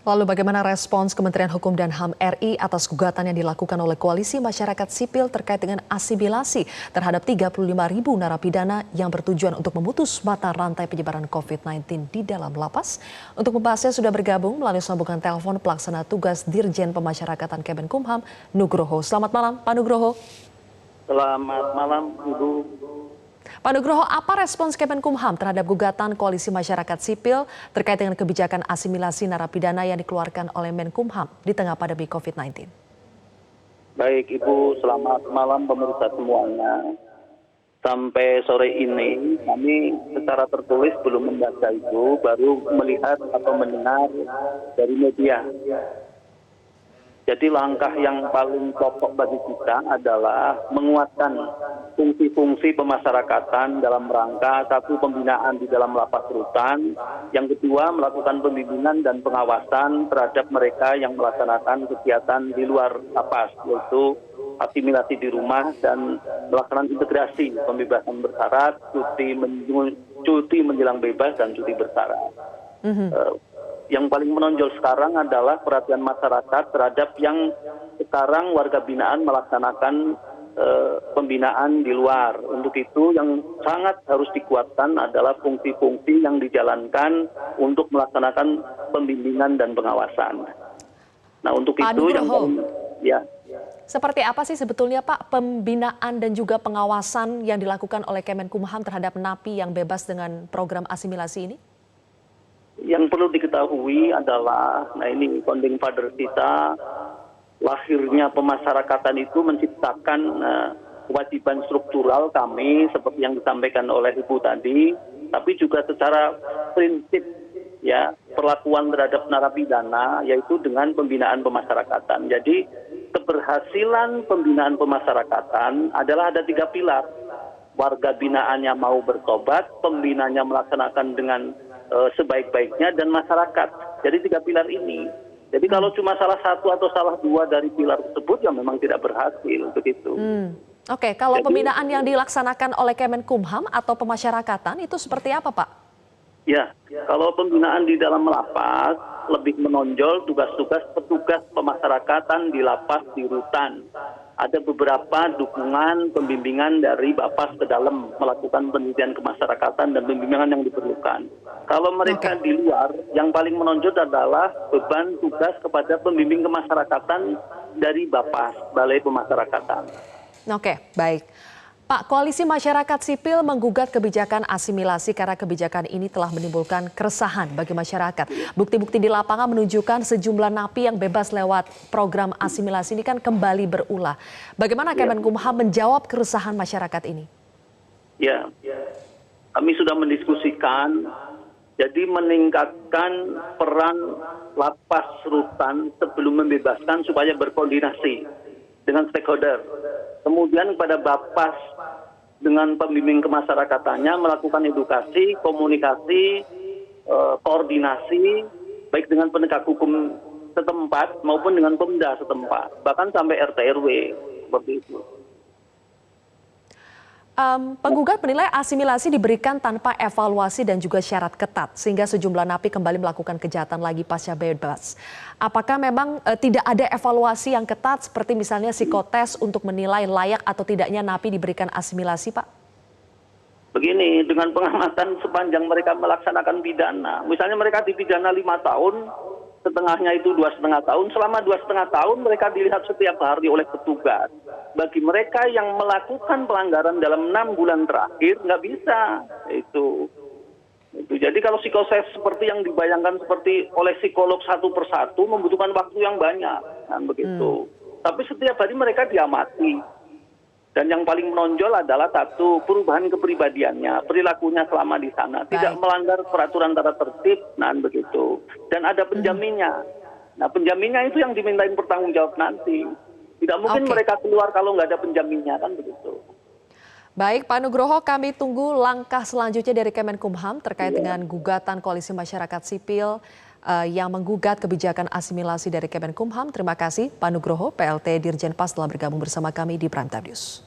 Lalu bagaimana respons Kementerian Hukum dan HAM RI atas gugatan yang dilakukan oleh Koalisi Masyarakat Sipil terkait dengan asimilasi terhadap 35.000 narapidana yang bertujuan untuk memutus mata rantai penyebaran COVID-19 di dalam lapas? Untuk membahasnya sudah bergabung melalui sambungan telepon pelaksana tugas Dirjen Pemasyarakatan Kemenkumham, Nugroho. Selamat malam, Pak Nugroho. Selamat malam, Ibu. Pak Nugroho, apa respons Kemenkumham terhadap gugatan Koalisi Masyarakat Sipil terkait dengan kebijakan asimilasi narapidana yang dikeluarkan oleh Menkumham di tengah pandemi COVID-19? Baik, Ibu. Selamat malam pemirsa semuanya. Sampai sore ini kami secara tertulis belum membaca itu, baru melihat atau mendengar dari media. Jadi langkah yang paling pokok bagi kita adalah menguatkan fungsi-fungsi pemasyarakatan dalam rangka satu, pembinaan di dalam lapas rutan, yang kedua melakukan pembimbingan dan pengawasan terhadap mereka yang melaksanakan kegiatan di luar lapas, yaitu asimilasi di rumah dan melaksanakan integrasi pembebasan bersyarat, cuti menjelang bebas dan cuti bersyarat. Yang paling menonjol sekarang adalah perhatian masyarakat terhadap yang sekarang warga binaan melaksanakan pembinaan di luar. Untuk itu yang sangat harus dikuatkan adalah fungsi-fungsi yang dijalankan untuk melaksanakan pembimbingan dan pengawasan. Nah, untuk Pak itu yang ya. Seperti apa sih sebetulnya Pak pembinaan dan juga pengawasan yang dilakukan oleh Kemenkumham terhadap napi yang bebas dengan program asimilasi ini? Yang perlu diketahui adalah, nah ini founding father kita, lahirnya pemasyarakatan itu menciptakan kewajiban struktural kami seperti yang disampaikan oleh Ibu tadi, tapi juga secara prinsip ya perlakuan terhadap narapidana yaitu dengan pembinaan pemasyarakatan. Jadi keberhasilan pembinaan pemasyarakatan adalah ada 3 pilar. Warga binaannya mau bertobat, pembinaannya melaksanakan dengan sebaik-baiknya, dan masyarakat. Jadi 3 pilar ini. Jadi kalau cuma salah satu atau salah 2 dari pilar tersebut ya memang tidak berhasil begitu. Oke, kalau pembinaan yang dilaksanakan oleh Kemenkumham atau pemasyarakatan itu seperti apa, Pak? Ya, kalau pembinaan di dalam lapas lebih menonjol tugas-tugas petugas pemasyarakatan di lapas di rutan. Ada beberapa dukungan pembimbingan dari Bapas ke dalam melakukan penelitian kemasyarakatan dan pembimbingan yang diperlukan. Kalau mereka di luar, yang paling menonjol adalah beban tugas kepada pembimbing kemasyarakatan dari Bapas, Balai Pemasyarakatan. Oke, baik. Pak, Koalisi Masyarakat Sipil menggugat kebijakan asimilasi karena kebijakan ini telah menimbulkan keresahan bagi masyarakat. Bukti-bukti di lapangan menunjukkan sejumlah napi yang bebas lewat program asimilasi ini kan kembali berulah. Bagaimana Kemenkumham menjawab keresahan masyarakat ini? Ya, kami sudah mendiskusikan, jadi meningkatkan peran lapas rutan sebelum membebaskan supaya berkoordinasi dengan stakeholder. Kemudian kepada Bapas dengan pembimbing kemasyarakatannya melakukan edukasi, komunikasi, koordinasi, baik dengan penegak hukum setempat maupun dengan Pemda setempat, bahkan sampai RT RW seperti itu. Penggugat menilai asimilasi diberikan tanpa evaluasi dan juga syarat ketat, sehingga sejumlah napi kembali melakukan kejahatan lagi pasca bebas. Apakah memang tidak ada evaluasi yang ketat seperti misalnya psikotes untuk menilai layak atau tidaknya napi diberikan asimilasi, Pak? Begini, dengan pengamatan sepanjang mereka melaksanakan pidana, misalnya mereka dipidana 5 tahun, setengahnya itu 2,5 tahun, selama 2,5 tahun mereka dilihat setiap hari oleh petugas. Bagi mereka yang melakukan pelanggaran dalam 6 bulan terakhir, nggak bisa. Itu. Jadi kalau psikotes seperti yang dibayangkan seperti oleh psikolog satu persatu membutuhkan waktu yang banyak. Kan begitu. Tapi setiap hari mereka diamati. Dan yang paling menonjol adalah satu, perubahan kepribadiannya, perilakunya selama di sana. Tidak melanggar peraturan tata tertib, nah begitu. Dan ada penjaminnya. Nah penjaminnya itu yang dimintain bertanggung jawab nanti. Tidak mungkin mereka keluar kalau nggak ada penjaminnya, kan begitu. Baik, Pak Nugroho, kami tunggu langkah selanjutnya dari Kemenkumham terkait dengan gugatan Koalisi Masyarakat Sipil yang menggugat kebijakan asimilasi dari Kemenkumham. Terima kasih Pak Nugroho, PLT Dirjen Pas telah bergabung bersama kami di Prime Time News.